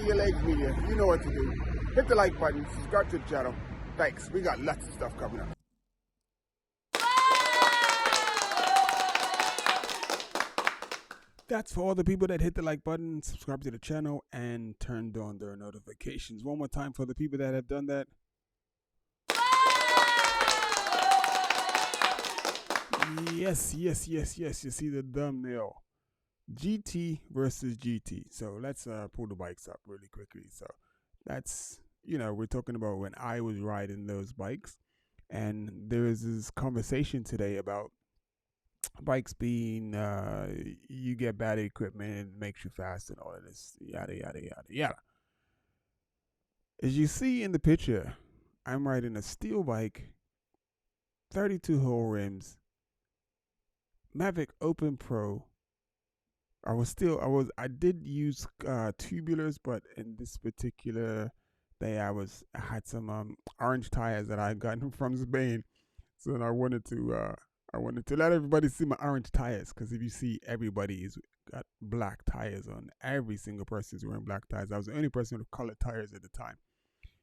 Your Legs Media. You know what to do. Hit the like button, subscribe to the channel. Thanks. We got lots of stuff coming up. That's for all the people that hit the like button, subscribe to the channel, and turned on their notifications. One more time for the people that have done that. Yes. You see the thumbnail. GT versus GT. So let's pull the bikes up really quickly. So that's, we're talking about when I was riding those bikes. And there is this conversation today about bikes being, you get bad equipment and it makes you fast and all of this, yada, yada, yada, yada. As you see in the picture, I'm riding a steel bike, 32-hole rims, Mavic Open Pro. I did use tubulars, but in this particular day, I had some orange tires that I gotten from Spain. So I wanted to let everybody see my orange tires, because if you see, everybody's got black tires on. Every single person's wearing black tires. I was the only person with colored tires at the time.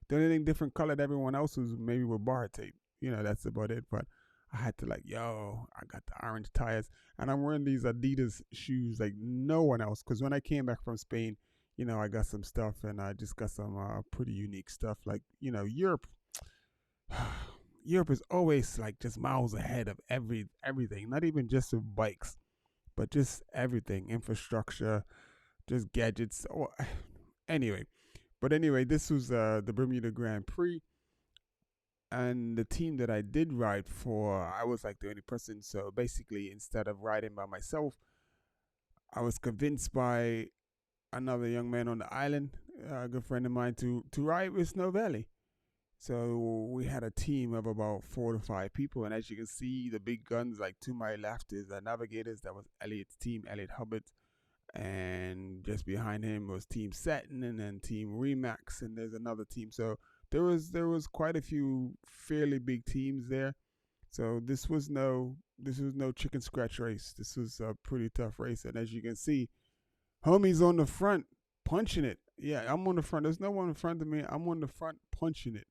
The only thing different colored everyone else was maybe with bar tape. That's about it. But I had to I got the orange tires, and I'm wearing these Adidas shoes like no one else. Because when I came back from Spain, I got some stuff, and I just got some pretty unique stuff. Like, Europe. Europe is always like just miles ahead of everything, not even just with bikes, but just everything, infrastructure, just gadgets. Anyway, this was the Bermuda Grand Prix, and the team that I did ride for, I was like the only person. So basically, instead of riding by myself, I was convinced by another young man on the island, a good friend of mine, to ride with Snow Valley. So we had a team of about 4 to 5 people, and as you can see, the big guns, like to my left is the Navigators. That was Elliot's team, Elliot Hubbard, and just behind him was Team Satin, and then Team Remax, and there's another team. So there was quite a few fairly big teams there. So this was no chicken scratch race. This was a pretty tough race, and as you can see, homie's on the front punching it. Yeah, I'm on the front. There's no one in front of me. I'm on the front punching it.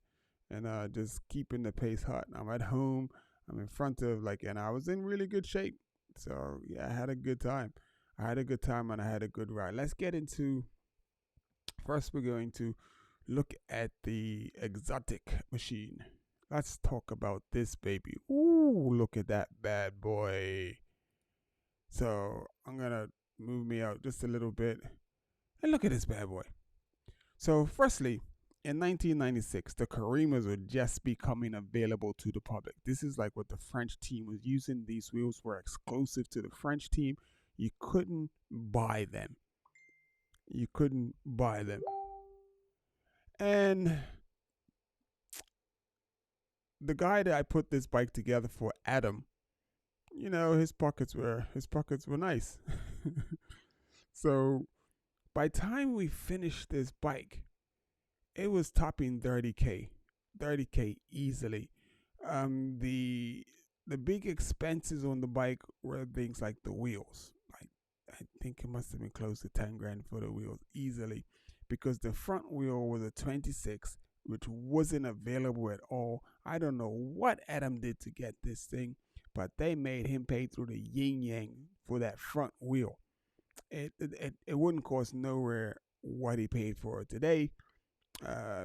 And just keeping the pace hot. I'm at home. I'm in front of and I was in really good shape. So yeah, I had a good time. And I had a good ride. Let's get into. First, we're going to look at the exotic machine. Let's talk about this baby. Ooh, look at that bad boy. So I'm gonna move me out just a little bit, and look at this bad boy. So firstly, in 1996, the Carimas were just becoming available to the public. This is like what the French team was using. These wheels were exclusive to the French team. You couldn't buy them. And the guy that I put this bike together for, Adam, his pockets were nice. So by the time we finished this bike, it was topping 30K easily. The big expenses on the bike were things like the wheels. Like, I think it must have been close to 10 grand for the wheels easily, because the front wheel was a 26, which wasn't available at all. I don't know what Adam did to get this thing, but they made him pay through the yin yang for that front wheel. It wouldn't cost nowhere what he paid for it today.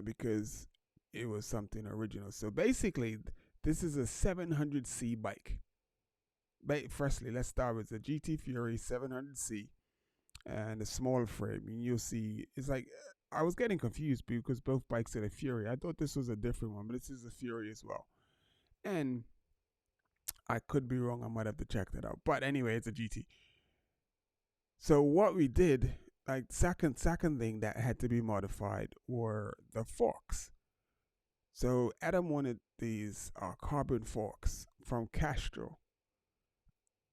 Because it was something original. So basically, this is a 700C bike. Firstly, let's start with the GT Fury 700C and a small frame. And you'll see, it's like, I was getting confused because both bikes are the Fury. I thought this was a different one, but this is the Fury as well. And I could be wrong. I might have to check that out. But anyway, it's a GT. So what we did, like second thing that had to be modified were the forks. So Adam wanted these carbon forks from Castro,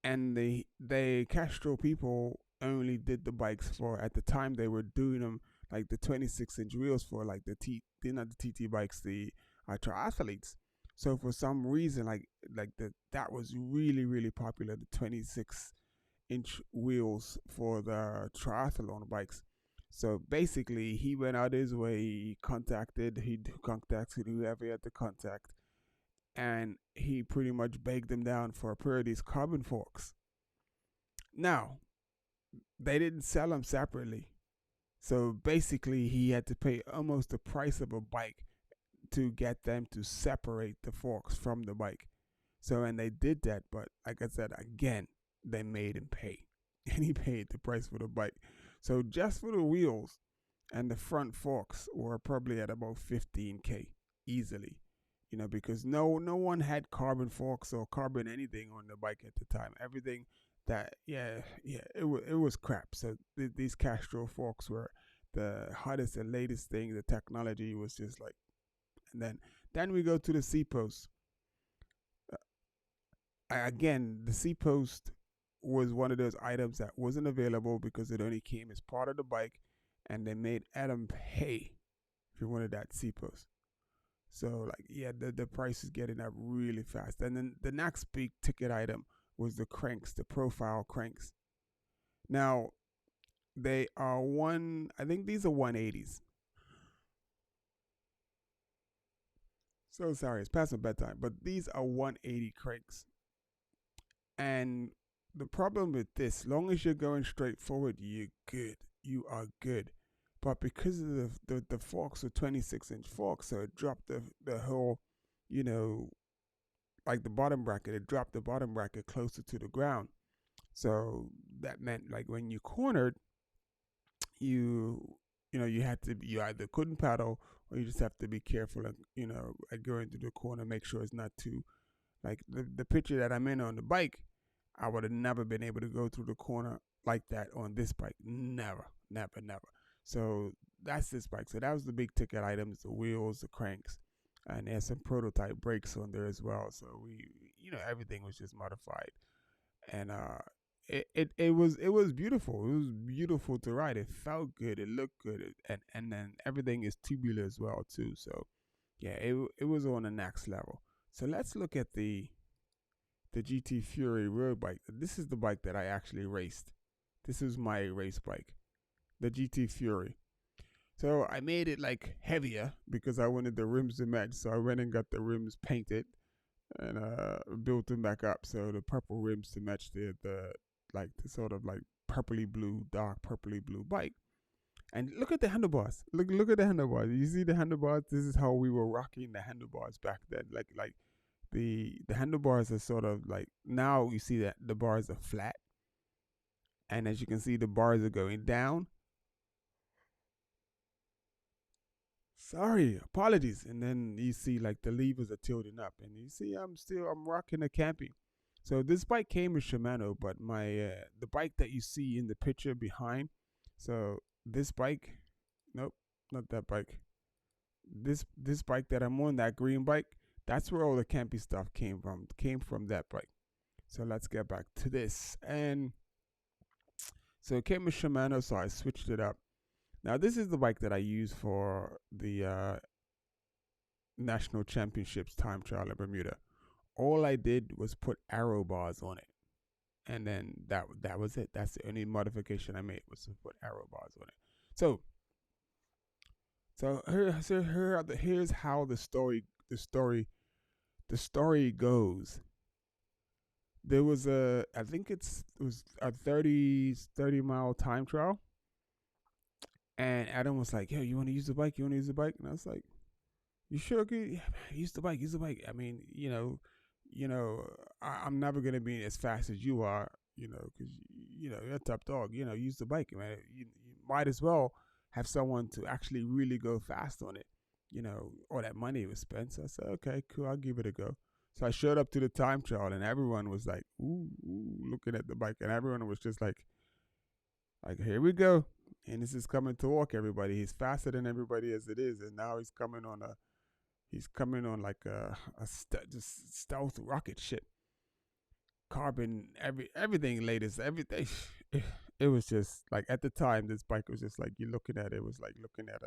and the Castro people only did the bikes for, at the time they were doing them like the 26-inch wheels for like they're not the TT bikes, the triathletes. So for some reason, that was really, really popular, the 26-inch wheels for the triathlon bikes. So basically, he went out his way. He contacted whoever he had to contact, and he pretty much begged them down for a pair of these carbon forks. Now, they didn't sell them separately. So basically, he had to pay almost the price of a bike to get them to separate the forks from the bike. So, and they did that, but like I said, again, they made him pay. And he paid the price for the bike. So, just for the wheels and the front forks were probably at about 15K easily. Because no one had carbon forks or carbon anything on the bike at the time. Everything that it was crap. So these Castro forks were the hottest and latest thing. The technology was just like, and then we go to the C post. Again, the C post was one of those items that wasn't available because it only came as part of the bike, and they made Adam pay if you wanted that C post. So like the price is getting up really fast. And then the next big ticket item was the cranks, the profile cranks. Now they are I think these are 180s. So sorry, it's past my bedtime, but these are 180 cranks. And the problem with this, long as you're going straight forward, you're good. You are good. But because of the forks are 26-inch forks, so it dropped the whole, you know, like the bottom bracket, it dropped the bottom bracket closer to the ground. So that meant like when you cornered, you you either couldn't paddle or you just have to be careful and going to the corner, make sure it's not too like the picture that I'm in on the bike. I would have never been able to go through the corner like that on this bike. Never, never, never. So that's this bike. So that was the big ticket items: the wheels, the cranks, and there's some prototype brakes on there as well. So everything was just modified, and it was beautiful. It was beautiful to ride. It felt good. It looked good, and then everything is tubular as well too. So yeah, it was on the next level. So let's look at the GT Fury road bike. This is the bike that I actually raced. This is my race bike, the GT Fury. So I made it like heavier because I wanted the rims to match. So I went and got the rims painted and built them back up. So the purple rims to match the sort of like purpley blue, dark purpley blue bike. And look at the handlebars. Look at the handlebars. You see the handlebars? This is how we were rocking the handlebars back then. Like the handlebars are sort of like, now you see that the bars are flat, and as you can see, the bars are going down. Sorry, apologies. And then you see like the levers are tilting up, and you see I'm rocking a camping. So this bike came with Shimano, but my the bike that you see in the picture behind. So this bike, nope, not that bike. This bike that I'm on, that green bike, that's where all the camping stuff came from. Came from that bike. So let's get back to this. And so it came with Shimano, so I switched it up. Now this is the bike that I use for the national championships time trial in Bermuda. All I did was put arrow bars on it, and then that was it. That's the only modification I made, was to put arrow bars on it. Here's how the story goes. There was I think it was a 30 mile time trial, and Adam was like, "Yo, you want to use the bike? You want to use the bike?" And I was like, "You sure? Okay, yeah, use the bike. Use the bike. I mean, I'm never gonna be as fast as you are, because you're a top dog. Use the bike, man. You might as well have someone to actually really go fast on it. All that money was spent." So I said, "Okay, cool. I'll give it a go." So I showed up to the time trial, and everyone was like, "Ooh, ooh," looking at the bike, and everyone was just like, "Here we go." And this is coming to walk, everybody. He's faster than everybody as it is, and now he's coming on like just stealth rocket ship, carbon, everything latest, everything. It was just like, at the time, this bike was just like, you're looking at it, was like looking at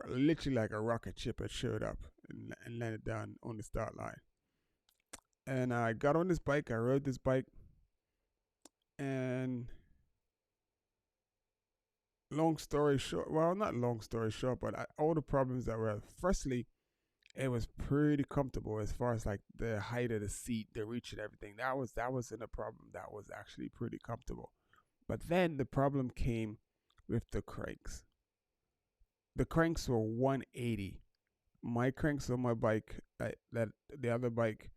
literally like a rocket ship had showed up and landed down on the start line. And I got on this bike, I rode this bike, and Long story short, well, not long story short, but all the problems that were, firstly, it was pretty comfortable as far as like the height of the seat, the reach and everything. That wasn't a problem. That was actually pretty comfortable. But then the problem came with the cranks. The cranks were 180. My cranks on my bike, that the other bike,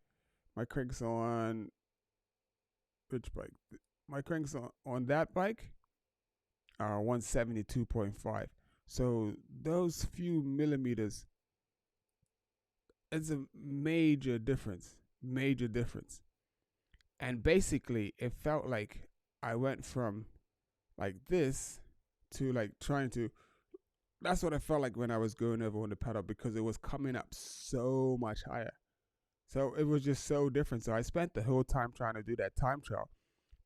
my cranks on which bike? My cranks on that bike are 172.5. So those few millimeters, it's a major difference. Major difference. And basically, it felt like I went from like this to like trying to. That's what I felt like when I was going over on the pedal because it was coming up so much higher. So it was just so different. So I spent the whole time trying to do that time trial,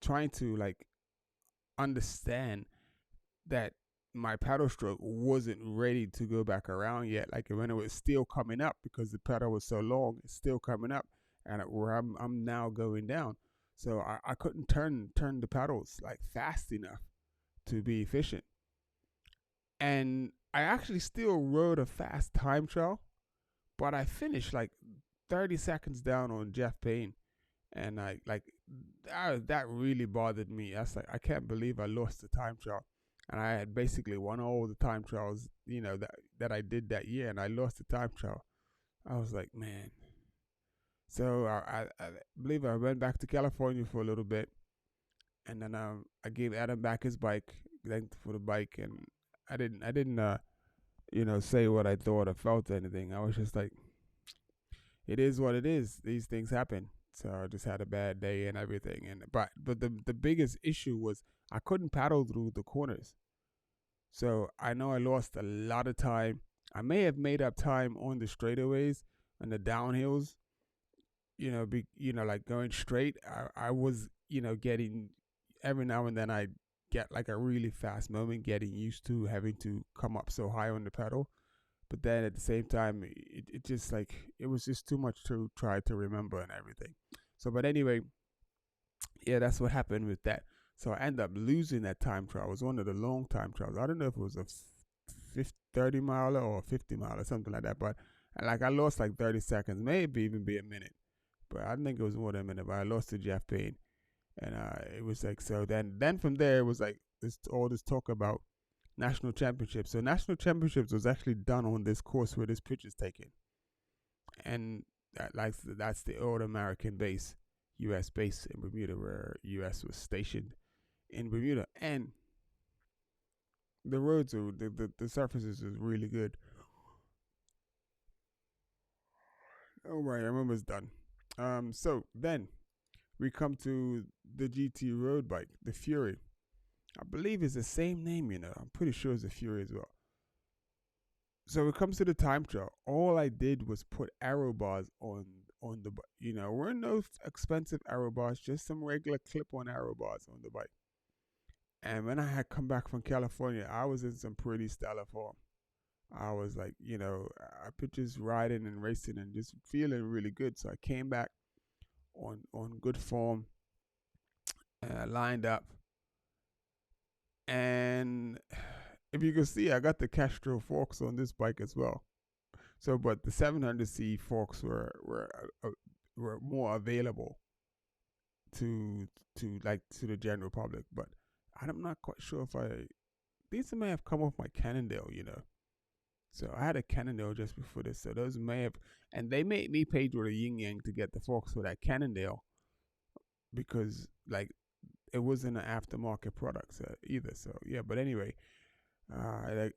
trying to like understand that my paddle stroke wasn't ready to go back around yet. Like when it was still coming up because the pedal was so long, it's still coming up, and where I'm now going down. So I couldn't turn the pedals like fast enough to be efficient. And I actually still rode a fast time trial, but I finished like 30 seconds down on Jeff Payne, and I like that really bothered me. That's like I can't believe I lost the time trial, and I had basically won all the time trials, that I did that year, and I lost the time trial. I was like, man. So I believe I went back to California for a little bit, and then I gave Adam back his bike, thanked for the bike, and I didn't say what I thought or felt or anything. I was just like, it is what it is. These things happen. So I just had a bad day and everything. And but the biggest issue was I couldn't paddle through the corners. So I know I lost a lot of time. I may have made up time on the straightaways and the downhills. Like going straight. I was getting every now and then I get like a really fast moment, getting used to having to come up so high on the pedal. But then at the same time, it just like it was just too much to try to remember and everything. So, but anyway, yeah, that's what happened with that. So I ended up losing that time trial. It was one of the long time trials. I don't know if it was a 30 miler or 50 mile or something like that. But like I lost like 30 seconds, maybe even be a minute. But I think it was more than a minute. But I lost to Jeff Payne, and it was like so. Then from there it was like all this talk about national championships. So national championships was actually done on this course where this pitch is taken, and that's the old American base, U.S. base in Bermuda, where U.S. was stationed in Bermuda, and the roads are the surfaces is really good. All right, I remember it's done. So then we come to the GT road bike, the Fury. I believe it's the same name, I'm pretty sure it's the Fury as well. So it comes to the time trial. All I did was put arrow bars on the bike. We're no expensive arrow bars, just some regular clip-on arrow bars on the bike. And when I had come back from California, I was in some pretty stellar form. I was like, I put just riding and racing and just feeling really good. So I came back on good form, and I lined up. And if you can see, I got the Castro forks on this bike as well. So, but the 700C forks were more available to to the general public. But I'm not quite sure if these may have come off my Cannondale. So I had a Cannondale just before this. So those may have, and they made me pay for the yin yang to get the forks for that Cannondale because like it wasn't an aftermarket product either. So yeah, but anyway,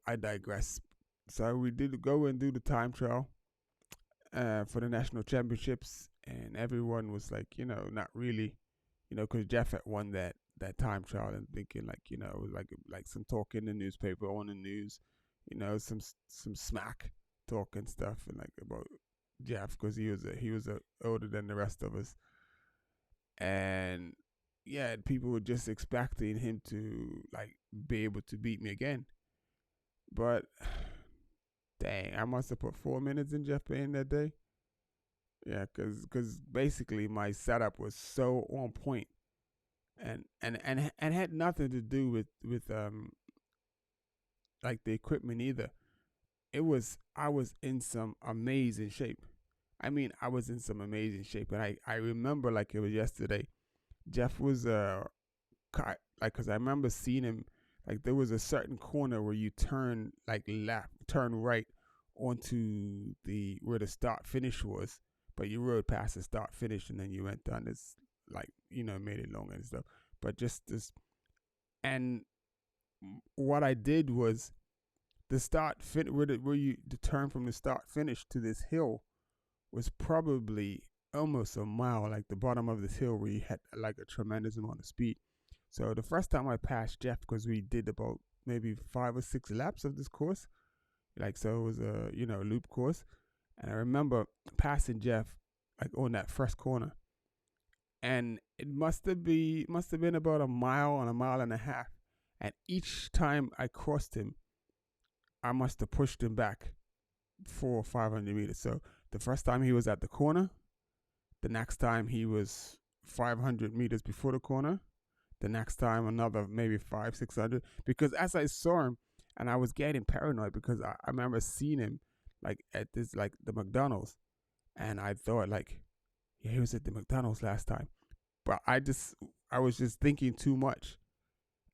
I digress. So we did go and do the time trial for the national championships, and everyone was like, not really, because Jeff had won that time trial, and thinking like, it was like some talk in the newspaper on the news, some smack talk and stuff, and like about Jeff because he was older than the rest of us, and yeah, people were just expecting him to like be able to beat me again, but dang, I must have put 4 minutes in Jeff Payne that day. Yeah, cause basically my setup was so on point, and had nothing to do with like the equipment either. I was in some amazing shape. I mean, I was in some amazing shape, and I remember like it was yesterday. Jeff was like, cause I remember seeing him, like there was a certain corner where you turn like left, turn right onto the where the start finish was, but you rode past the start finish and then you went down this, like, made it long and stuff. But just this, and what I did was the start fin where you the turn from the start finish to this hill was probably almost a mile, like the bottom of this hill where you had like a tremendous amount of speed. So the first time I passed Jeff, because we did about maybe 5 or 6 laps of this course, like, so it was a loop course, and I remember passing Jeff like on that first corner, and it must have been about a mile and a mile and a half, and each time I crossed him, I must have pushed him back 400 or 500 meters. So the first time he was at the corner, the next time he was 500 meters before the corner, the next time another maybe 500, 600. Because as I saw him, and I was getting paranoid because I remember seeing him like at this, like the McDonald's, and I thought like, yeah, he was at the McDonald's last time. But I was just thinking too much.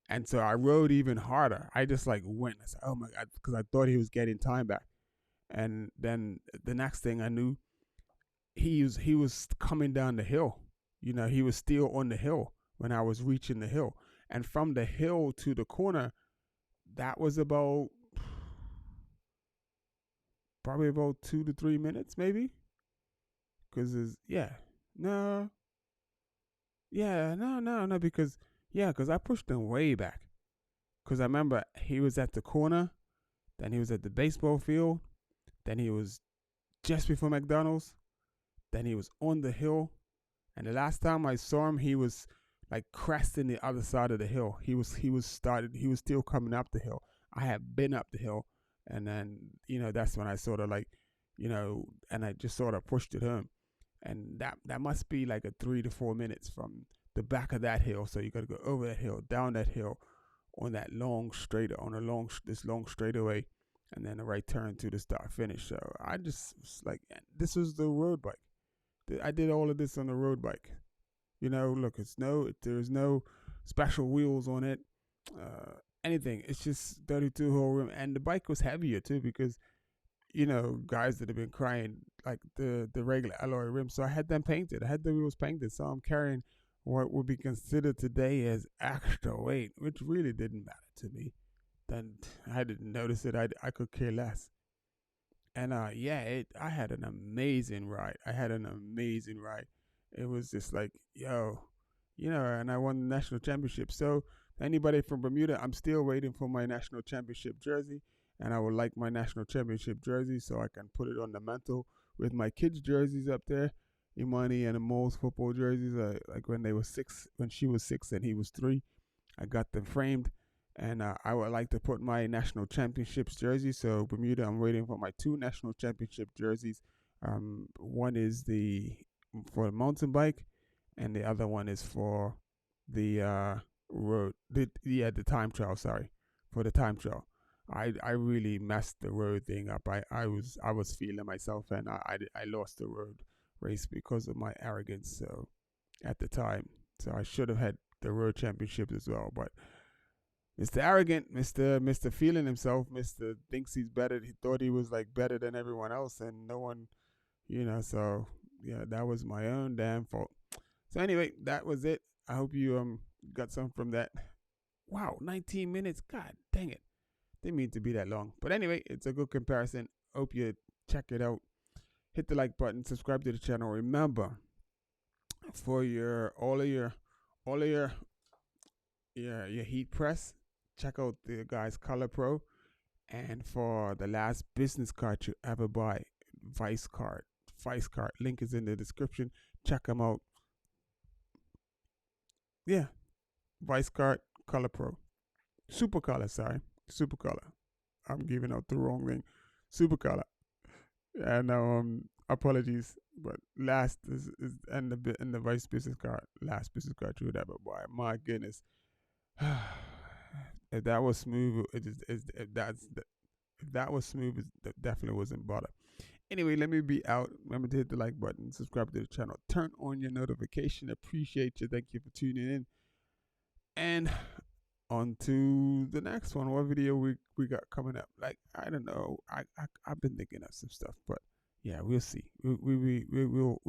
And so I rode even harder. I just like went. I said, "Oh my God," because I thought he was getting time back. And then the next thing I knew, he was coming down the hill. He was still on the hill when I was reaching the hill. And from the hill to the corner, that was about probably about 2 to 3 minutes, maybe. Because no, no, because I pushed him way back. Because I remember he was at the corner, then he was at the baseball field, then he was just before McDonald's, then he was on the hill, and the last time I saw him, he was like cresting the other side of the hill. He was still coming up the hill. I had been up the hill, and then that's when I sort of like, and I just sort of pushed it home, and that must be like a 3 to 4 minutes from the back of that hill. So you got to go over that hill, down that hill, on that long straight, this long straightaway, and then a right turn to the start finish. So I just was like, this was the road bike. I did all of this on the road bike. Look, there's no special wheels on it, anything. It's just 32 hole rim, and the bike was heavier too because guys that have been crying like the regular alloy rims. So I had them painted. I had the wheels painted. So I'm carrying what would be considered today as extra weight, which really didn't matter to me. Then I didn't notice it. I could care less. And I had an amazing ride. It was just like, yo, and I won the national championship. So anybody from Bermuda, I'm still waiting for my national championship jersey, and I would like my national championship jersey so I can put it on the mantle with my kids' jerseys up there. Imani and Amo's football jerseys, like when she was 6 and he was 3. I got them framed, and I would like to put my national championships jersey. So Bermuda, I'm waiting for my 2 national championship jerseys. One is for the mountain bike, and the other one is for the road. The time trial. Sorry, for the time trial. I really messed the road thing up. I was feeling myself, and I lost the road race because of my arrogance. So at the time, so I should have had the road championships as well. But Mr. Arrogant, Mr. Feeling himself, Mr. Thinks he's better. He thought he was like better than everyone else, and no one, So yeah, that was my own damn fault. So anyway, that was it. I hope you got some from that. Wow, 19 minutes. God dang it. Didn't mean to be that long. But anyway, it's a good comparison. Hope you check it out. Hit the like button, subscribe to the channel. Remember, for all of your heat press, check out the guys Color Pro. And for the last business card you ever buy, Vice card, link is in the description. Check them out. Yeah, Vice card, Color Pro, Super Color. Super Color. I'm giving out the wrong thing. Super Color. And apologies, but last is and the vice business card, last business card you would ever buy. My goodness. If that was smooth, if that was smooth, it definitely wasn't butter. Anyway, let me be out. Remember to hit the like button, subscribe to the channel, turn on your notification. Appreciate you. Thank you for tuning in. And on to the next one. What video we got coming up? Like, I don't know. I've been thinking of some stuff, but yeah, we'll see. We'll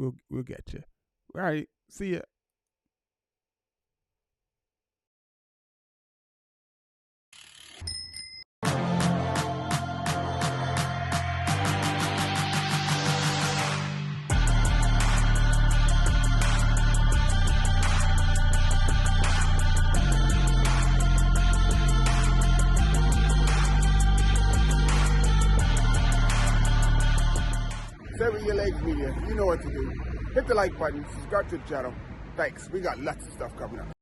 get you. All right. See ya. Sever your legs media. You know what to do. Hit the like button, subscribe to the channel. Thanks. We got lots of stuff coming up.